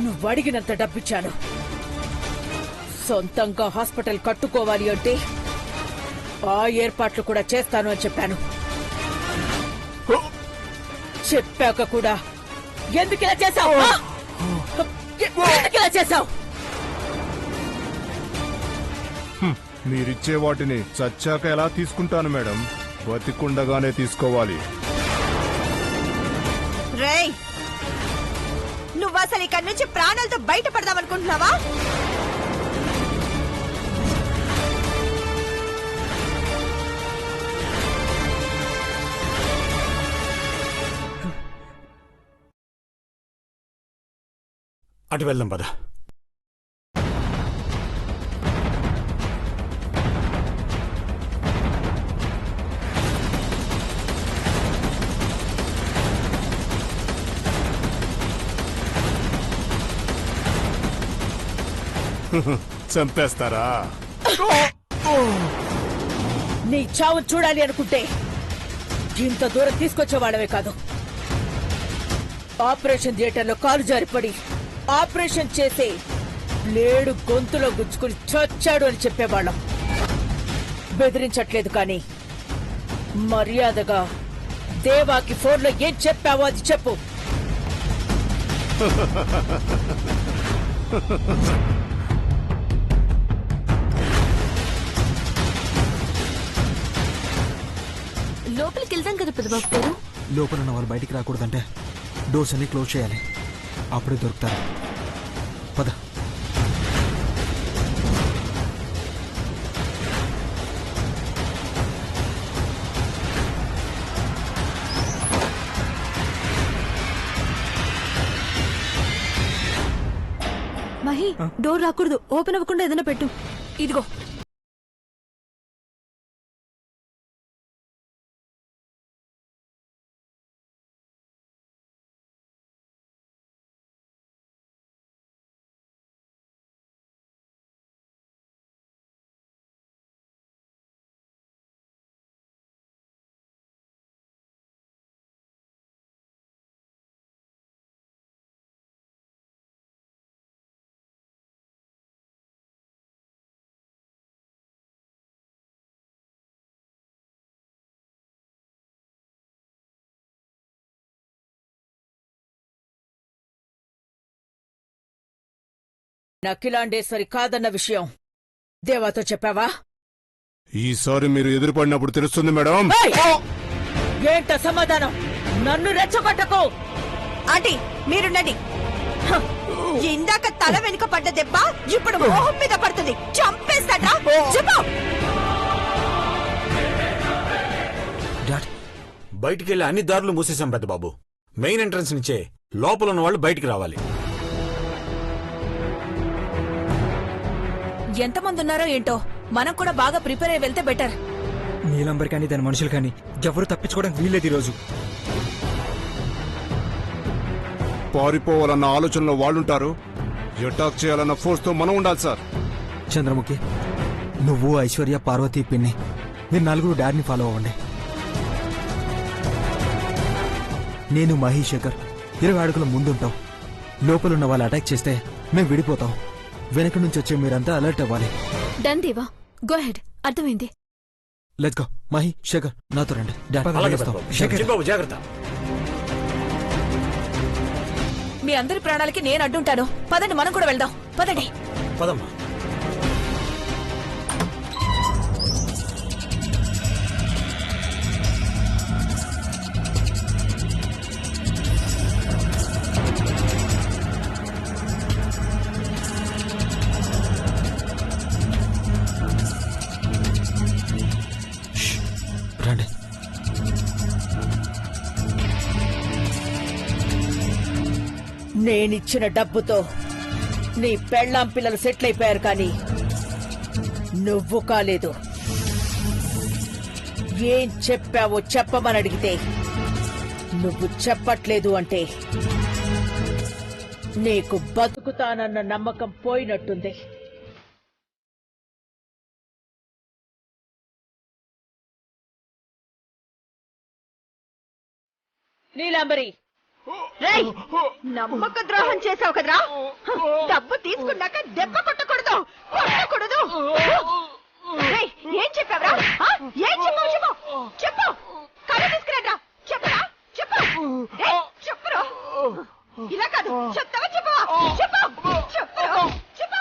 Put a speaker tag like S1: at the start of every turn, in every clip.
S1: నువ్వు అడిగినంత డబ్బిచ్చాను. సొంతంగా హాస్పిటల్ కట్టుకోవాలి అంటే ఆ ఏర్పాట్లు కూడా చేస్తాను అని చెప్పాను. చెప్పాక కూడా ఎందుకిలా చేశావు? ఎందుకిలా చేశావు?
S2: మీరిచ్చే వాటిని చచ్చాక ఎలా తీసుకుంటాను మేడం? బతికుండగానే తీసుకోవాలి.
S3: రేయ్, నువ్వు అసలు ఇక్కడి నుంచి ప్రాణాలతో బయటపడదామనుకుంటున్నావా?
S4: అటు వెళ్దాం పద.
S2: చంపేస్తారా?
S1: నీ చావు చూడాలి అనుకుంటే ఇంత దూరం తీసుకొచ్చేవాడవే కాదు. ఆపరేషన్ థియేటర్లో కాలు జారిపడి ఆపరేషన్ చేసే బ్లేడు గొంతులో గుచ్చుకుని చచ్చాడు అని చెప్పేవాళ్ళం. బెదిరించట్లేదు కానీ మర్యాదగా దేవాకి ఫోన్లో ఏం చెప్పావో అది చెప్పు.
S3: లోపలికి వెళ్దాం కదా పెద్దబాబు గారు.
S5: లోపల ఉన్న వాళ్ళు బయటికి రాకూడదంటే డోర్స్ అన్ని క్లోజ్ చేయాలి. అప్పుడే దొరుకుతారు. పద.
S3: మహి, డోర్ రాకూడదు. ఓపెన్ అవ్వకుండా ఏదైనా పెట్టు. ఇదిగో.
S1: అఖిలాండేశ్వరి కాదన్న విషయం దేవాతో చెప్పావా?
S2: ఈసారి మీరు ఎదురుపడినప్పుడు తెలుస్తుంది మేడం.
S1: ఏంట సమాధానం? నన్ను రెచ్చగొట్టకు.
S3: ఆంటీ, మీరుండండి. ఇందాక తల వెనుక పడ్డ దెబ్బ ఇప్పుడు మొహం మీద పడుతుంది. చంపేస్తాడా? చెప్పు.
S4: బయటికి వెళ్ళి అన్ని దారులు మూసేశాం పెద్ద బాబు. మెయిన్ ఎంట్రన్స్ నుంచే లోపల ఉన్న వాళ్ళు బయటికి రావాలి.
S3: ఎంతమంది ఉన్నారో ఏంటో, మనం కూడా బాగా ప్రిపేర్ అయి వెళ్తే బెటర్.
S5: నీలంబర్ కానీ దాని మనుషులు కానీ ఎవరు తప్పించుకోవడానికి వీల్లేదు ఈరోజు.
S2: పారిపోవాలన్న ఆలోచనలో వాళ్ళుంటారు. అటాక్ చేయాలన్న ఫోర్స్ తో మనం ఉండాలి సార్.
S5: చంద్రముఖి, నువ్వు ఐశ్వర్య, పార్వతి, పిన్ని మీరు నలుగురు డాడీని ఫాలో అవ్వండి. నేను మహేష్ శేఖర్ 20 అడుగుల ముందుంటాం. లోపలున్న వాళ్ళు అటాక్ చేస్తే మేము విడిపోతాం. వెనక నుంచి వచ్చే మీరంతా అలర్ట్ అవ్వాలి.
S3: Done Deva, go head. అర్థమైంది.
S5: Let's go. మహి, శేఖర్ నాతో రండి.
S4: జాగ్రత్త.
S3: మీ అందరి ప్రాణాలకి నేను అడ్డుంటాను. పదండి, మనం కూడా వెళ్దాం. పదండి.
S4: పదమ్మా.
S5: రండి.
S1: నేనిచ్చిన డబ్బుతో నీ పెళ్ళాం పిల్లలు సెటిల్ అయిపోయారు కానీ నువ్వు కాలేదు. ఏం చెప్పావో చెప్పమని అడిగితే నువ్వు చెప్పట్లేదు అంటే నీకు బతుకుతానన్న నమ్మకం పోయినట్టుంది. నీలాంబరి,
S3: రేయ్, నమ్మక ద్రోహం చేసావు కదరా? డబ్బు తీసుకున్నాక దెబ్బ కొట్టకూడదు, కొట్టకూడదు. రేయ్, ఏం చెప్పావురా? ఏం చెప్పావు? చెప్పు, చెప్పు. కళ్ళు తీసుకురాడ్రా. చెప్పరా, చెప్పు. రేయ్, చెప్పురా. ఇలా కాదు, చెప్తావా చెప్పవా? చెప్పు, చెప్పురా, చెప్పు.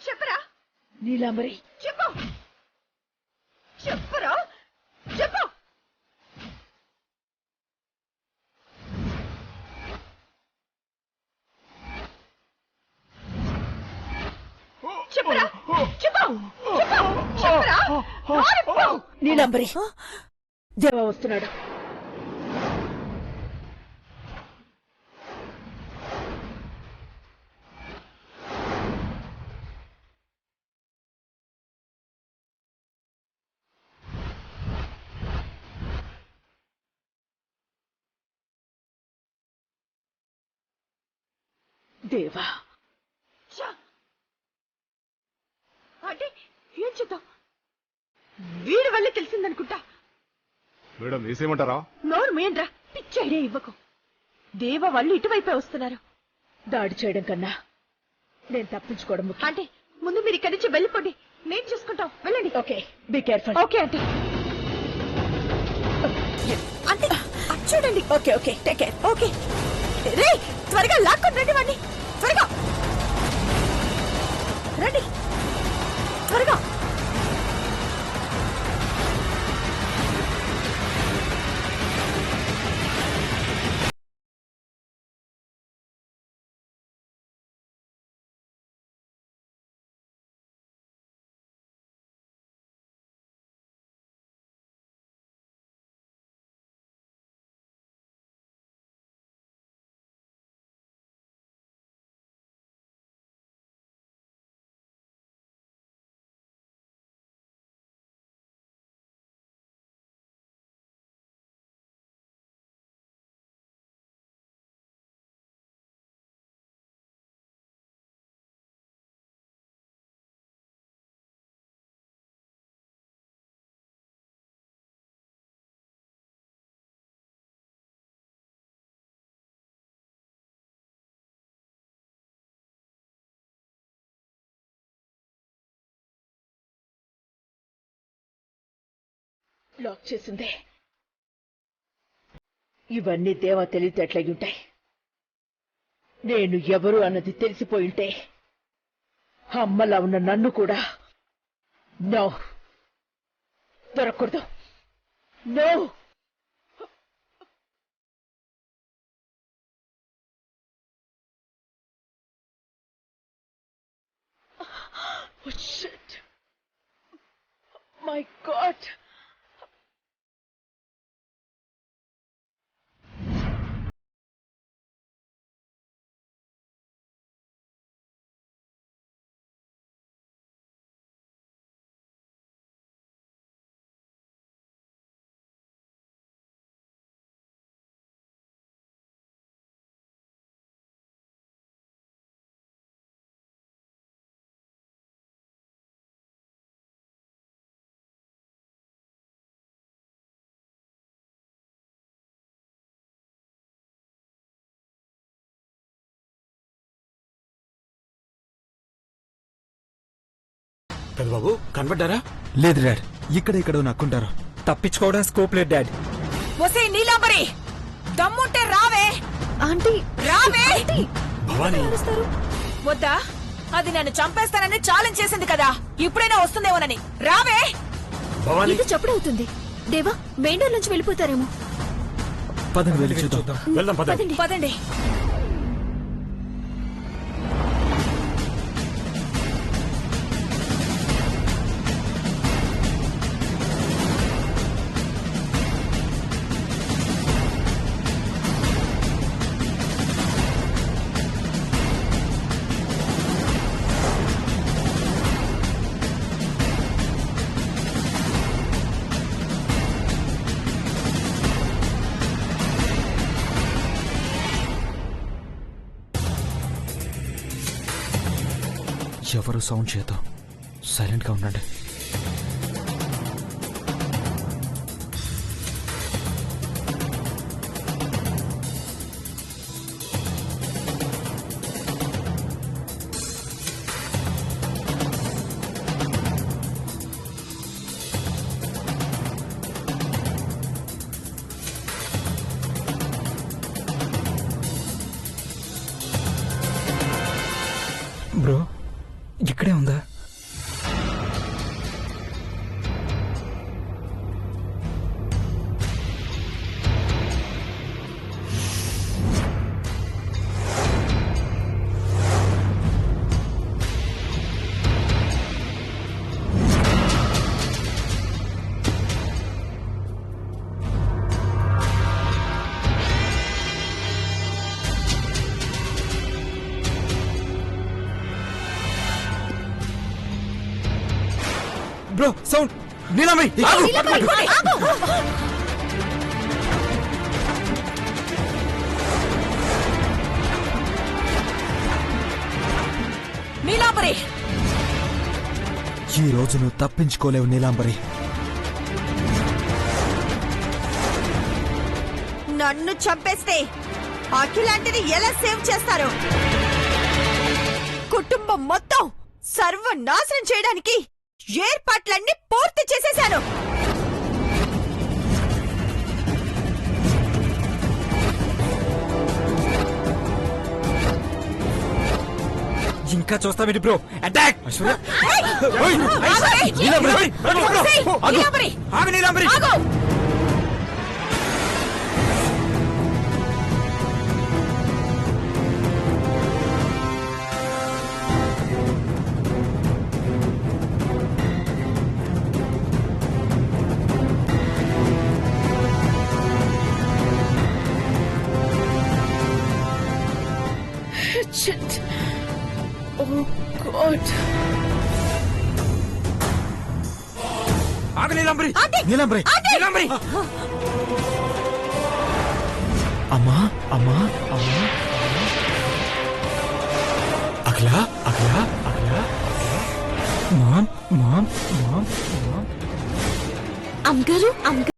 S3: చెప్పరా,
S1: నీలాంబరి
S3: చెప్పు, చెప్పురా, చెప్పు. చెప్పరా, చెప్పు, చెప్పు, చెప్పరా. నోరిప్పు.
S1: నీలాంబరి దేవ వస్తున్నాడు. దేవా,
S3: ఛ! అంటే ఏం చేద్దాం? వీడి వల్లే తెలిసిందనుకుంటా.
S2: మేడం వేసేయమంటారా?
S3: నోరు మేండ్రా, పిచ్చి ఐడియా ఇవ్వకు. దేవ వాళ్ళు ఇటువైపే వస్తున్నారు.
S1: దాడి చేయడం కన్నా నేను తప్పించుకోవడం ముఖ్యం.
S3: అంటే ముందు మీరు ఇక్కడి నుంచి వెళ్ళిపోండి, నేను చూసుకుంటాం. వెళ్ళండి.
S1: Okay, be careful.
S3: ఓకే అంటే అంటే అటు చూడండి.
S1: Okay okay, take care.
S3: Okay. రే, త్వరగా లాక్కొని రండి వాడిని, త్వరగా రండి, త్వరగా.
S1: లాక్ చేసిందే. ఇవన్నీ దేవా తెలివితేటలయ్యుంటాయి. నేను ఎవరు అన్నది తెలిసిపోయింటే అమ్మలా ఉన్న నన్ను కూడా నో దొరకకూడదు. No. Oh, shit. My God.
S4: పెద్దబాబు కనబడ్డారా?
S5: లేదు డాడ్, ఇక్కడ నక్కుంటారు. తప్పించుకోవడం స్కోప్ లేదు డాడ్.
S3: వసే నీలాంబరి, దమ్ముంటే రావే. ఆంటీ రావే.
S4: భవానీ
S3: వద్దా? అది నన్ను చంపేస్తానని ఛాలెంజ్ చేసింది కదా, ఇప్పుడైనా వస్తుందేమోనని. రావే.
S4: భవానీ
S6: ఇది చెప్పుడవుతుంది. దేవా, మెయిన్ డోర్ నుంచి వెళ్ళిపోతారేమో.
S5: పదండి వెళ్ళి చూద్దాం.
S4: వెళ్దాం పదండి.
S3: పదండి.
S5: ఎవరు సౌండ్ చేద్దాం, సైలెంట్ గా ఉండండి. బ్రో ఇక్కడే ఉందా? బ్రో సౌండ్ నీలమణి
S3: నీలాంబరి,
S5: ఈ రోజు నువ్వు తప్పించుకోలేవు నీలాంబరి.
S3: నన్ను చంపేస్తే అఖిలాంటిని ఎలా సేవ్ చేస్తారు? కుటుంబం మొత్తం సర్వనాశనం చేయడానికి ఏర్పాట్లన్నీ పూర్తి చేసేశాను.
S5: ఇంకా చూస్తావేంటి bro? Attack! Neelambari
S1: Shit. Oh God.
S5: ఆగు నీలాంబరి!
S3: ఆంటీ!
S5: నీలాంబరి!
S3: ఆంటీ!
S5: నీలాంబరి! అమ్మా అమ్మా అమ్మా Akhila Akhila Akhila mom mom mom mom
S6: అమ్మగారు అమ్మగారు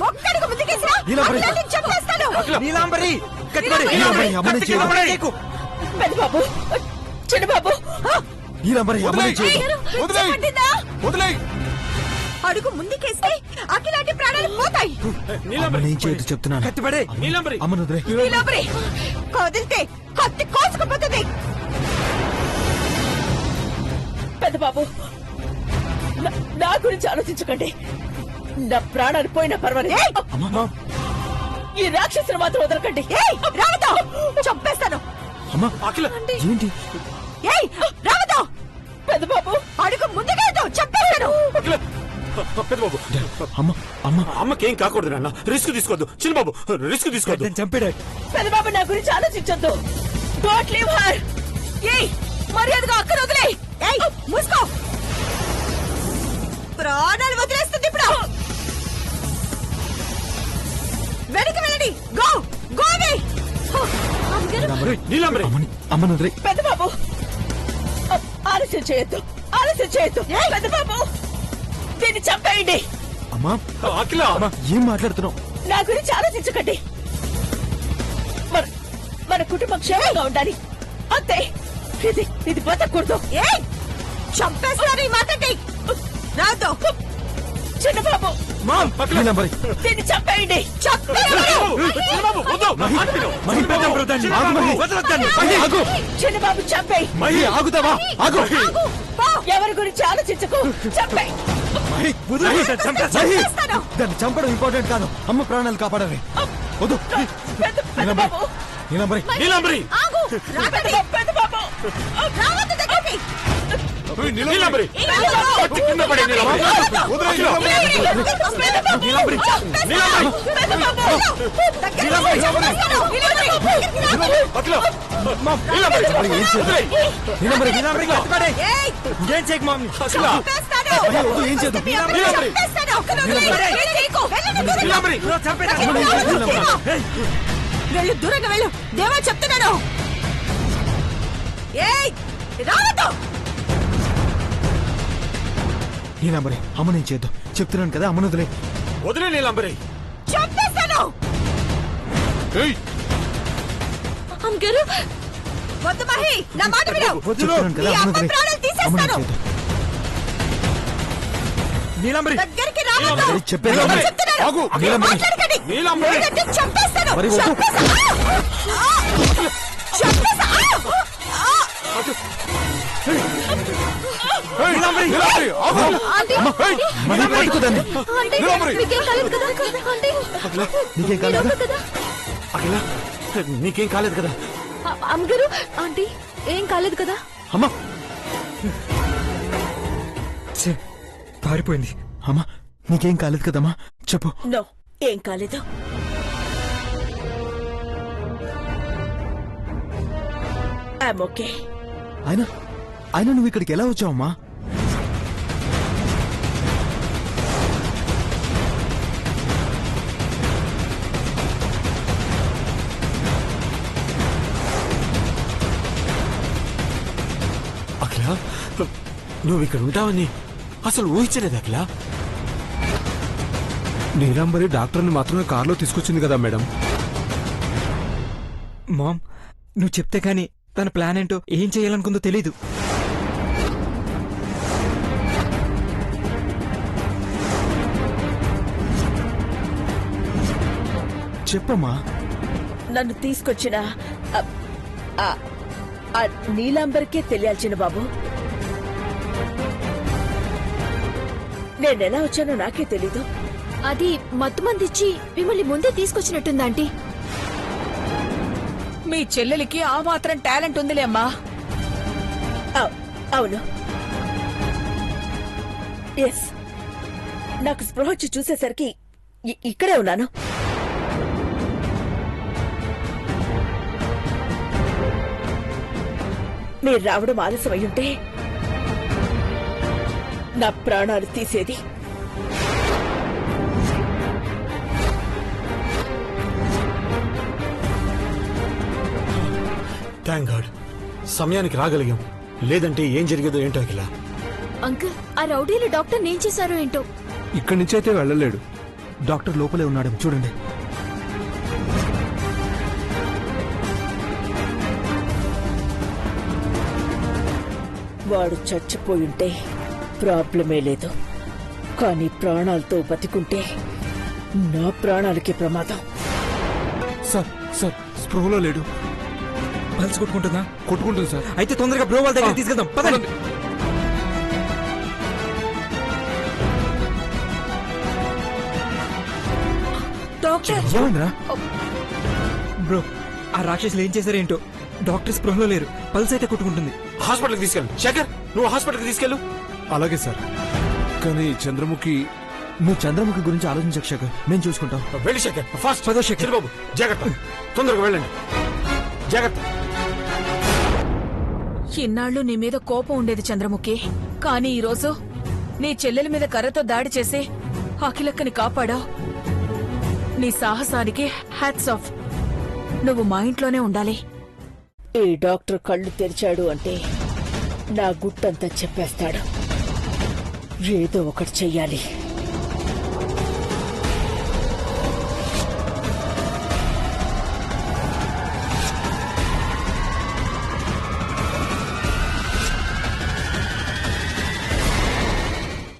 S3: ఒక్కడుగు ముందుకేసినా
S5: నీలాంబరి!
S3: అఖిలాంటిని చంపేస్తాను.
S5: నీలాంబరి! కట్టుబడి! నీలాంబరి అమ్మని చేయకు!
S1: పెద్ద బాబు, చిన్న బాబు,
S5: నీలాంబరి అమ్మని చేయకు!
S3: పట్టిందా? అడుగు ముందుకేస్తే అఖిలాంటి ప్రాణాలు పోతాయి.
S5: అమ్మని చేయదు చెప్తున్నాను.
S4: కత్తిపడే నీలంబరి.
S5: అమ్మను వదిలే.
S3: నీలాంబరి, కదిలితే కత్తి కోసుకుపోతుంది.
S1: పెద్ద బాబు, నా గురించి ఆలోచించకండి. నా ప్రాణాలు పోయినా పర్వాలేదు.
S5: అమ్మా
S1: ఈ రాక్షసులు మాత్రం వదలకండి.
S3: రావతో చంపేస్తాను.
S5: అమ్మా
S4: అఖిల
S5: ఏంటి?
S3: ఏయ్ రావతో,
S1: పెద్ద బాబు,
S3: అడుగు ముందుకేదో చంపేస్తాను.
S4: అఖిల పెద్ద బాబు
S5: అమ్మ అమ్మ
S4: అమ్మకేం కాకూడదు నాన్న. రిస్క్ తీసుకోవద్దు చిన్న బాబు, రిస్క్ తీసుకోవద్దు.
S5: చంపాడు.
S1: పెద్ద బాబు, నా గురించి ఆలోచించొద్దు. Don't leave her.
S3: ఏయ్ మర్యాదగా అక్కడ వదిలే. ఏయ్ మూసుకో. ప్రాణాలు వదిలేస్తుంది ఇప్పుడు. వెనక్కి వెళ్ళండి. Go go away.
S4: నీలంబరి
S5: అమ్మని వదిలే.
S1: పెద్ద బాబు, ఆలస్యం చేయొద్దు, ఆలస్యం చేయొద్దు. పెద్ద బాబు, దీన్ని చంపేయండి.
S5: అమ్మా
S4: అఖిల
S5: అమ్మా ఏం మాట్లాడుతున్నావు?
S1: నా గురించి ఆలోచించకండి. మన కుటుంబం క్షేమంగా ఉండాలి అంతే. ఇది బతకూడదు. చంపేస్తారు ఈ మాటకి. రాదు చిన్నబాబు,
S5: నీలంబరి,
S1: దీన్ని చంపేయండి. చిన్నబాబు చంపేయి.
S5: ఆగుతావా? ఆగు.
S1: ఎవరి గురించి ఆలోచించకు, చంపేయి.
S5: దాన్ని చంపడం ఇంపార్టెంట్ కాదు, అమ్మ ప్రాణాలు కాపాడాలి. వద్దు.
S1: పెద్ద బాబు,
S5: నీలంబరి,
S4: నీలాంబరి
S1: పెద్ద బాబు, రావద్దు దగ్గరికి.
S4: నీలాంబరి కొట్టి కింద పడే నీలాంబరి. అఖిల నీలాంబరి అఖిల నీలాంబరి
S5: ఏం చేద్దాం? నీలంబరి, ఇంకేం చేయకు మామ్.
S4: అఖిల
S5: వద్దు, ఏం చేద్దాం?
S4: నీలాంబరి
S1: వెళ్ళు, దూరంగా వెళ్ళు. దేవా చెప్తున్నాను. రావద్దు.
S5: నీలంబరి, అమ్మ నేను చేద్దాం చెప్తున్నాను కదా, అమ్మను వదిలే.
S4: వదిలే నీలాంబరి.
S1: చంపేస్తాను.
S6: అమ్మగారు
S1: వద్దు మహి, నా మాట విను.
S5: చెప్తున్నాను కదా,
S1: ఈ
S5: అమ్మను
S1: అమ్మ
S5: వదిలే.
S1: ప్రాణాలు
S5: అమ్మ నేను
S1: తీసేస్తాను.
S5: చేద్దాం. నీలంబరి,
S1: దగ్గరికి రావద్దు.
S5: చెప్పేది
S1: నేను చెప్తున్నాను.
S4: ఆగు.
S5: నీలంబరి.
S1: మాట్లాడకండి.
S4: నీలాంబరి.
S1: లేదంటే చంపేస్తాను.
S5: మరి వద్దు.
S1: చంపేస్తా. చంపేస్తా.
S5: మరి పట్టుకోదాన్ని.
S6: మీకేం కాలేదు కదా?
S5: నీకేం కాలేదా?
S4: అఖిల నీకేం కాలేదు కదా?
S6: అమ్మగారు ఆంటీ ఏం కాలేదు కదా?
S5: అమ్మా పారిపోయింది. అమ్మా నీకేం కాలేదు కదమ్మా, చెప్పు.
S1: నో, ఏం కాలేదు. I'm okay.
S5: అయినా నువ్వు ఇక్కడికి ఎలా వచ్చావమ్మా?
S4: అఖిల నువ్వు ఇక్కడ ఉంటావని అసలు ఊహించలేదు అఖిల.
S2: నీలాంబరి డాక్టర్ని మాత్రమే కారులో తీసుకొచ్చింది కదా మేడం.
S7: మామ్ నువ్వు చెప్తే కానీ తన ప్లాన్ ఏంటో ఏం చేయాలనుకుందో తెలీదు.
S5: చెప్పమ్మా.
S1: నన్ను తీసుకొచ్చిన ఆ నీలాంబరికే తెలియాల్సిన బాబు. నేనెలా వచ్చానో నాకే తెలీదు.
S6: అది మత్తు మందిచ్చి మిమ్మల్ని ముందే తీసుకొచ్చినట్టుంది ఆంటీ.
S1: మీ చెల్లెలికి ఆ మాత్రం టాలెంట్ ఉందిలే అమ్మా. అవును, ఎస్. నాకు స్పృహ వచ్చి చూసేసరికి ఇక్కడే ఉన్నాను. మీరు రావడం ఆలస్యం అయ్యుంటే నా ప్రాణాలు తీసేది.
S4: థ్యాంక్ గాడ్ సమయానికి రాగలిగాం, లేదంటే ఏం జరిగేదో ఏంటో అఖిల.
S6: అంకుల్ ఆ రౌడీలు డాక్టర్ ఏం చేశారో ఏంటో.
S2: ఇక్కడి నుంచి అయితే వెళ్ళలేడు.
S5: డాక్టర్ లోపలే ఉన్నాడు, చూడండి.
S1: వాడు చచ్చిపోయుంటే ప్రాబ్లమే లేదు, కానీ ప్రాణాలతో బతికుంటే నా ప్రాణాలకి ప్రమాదం.
S5: సార్ స్పృహలో లేడు.
S7: పల్స్ కొట్టుకుంటుందా?
S5: కొట్టుకుంటుంది సార్.
S7: అయితే తొందరగా బ్రో వాళ్ళ దగ్గర తీసుకెళ్దాం పదండి.
S1: డాక్టర్,
S5: ఏమైందిరా?
S7: బ్రో ఆ రాక్షసులు ఏం చేశారో ఏంటో, డాక్టర్ స్పృహలో లేరు, పల్స్ అయితే కొట్టుకుంటుంది.
S4: హాస్పిటల్కి తీసుకెళ్ళు. శేఖర్ నువ్వు హాస్పిటల్కి తీసుకెళ్ళు.
S2: అలాగే సార్. కానీ చంద్రముఖి
S5: నువ్వు చంద్రముఖి గురించి ఆలోచించక శేఖర్, నేను చూసుకుంటాం.
S4: వెళ్ళి శేఖర్ ఫాస్ట్.
S7: పదో శేఖర్.
S4: చిరుబాబు జాగ్రత్త, తొందరగా వెళ్ళండి, జాగ్రత్త.
S1: ఇన్నాళ్ళు నీ మీద కోపం ఉండేది చంద్రముఖి, కానీ ఈరోజు నీ చెల్లెల మీద కర్రతో దాడి చేసి అఖిలక్కని కాపాడావు. నీ సాహసానికి హ్యాట్స్ ఆఫ్. నువ్వు మా ఇంట్లోనే ఉండాలి. ఈ డాక్టర్ కళ్ళు తెరిచాడు అంటే
S8: నా గుట్టంతా చెప్పేస్తాడు. ఏదో ఒకటి చెయ్యాలి.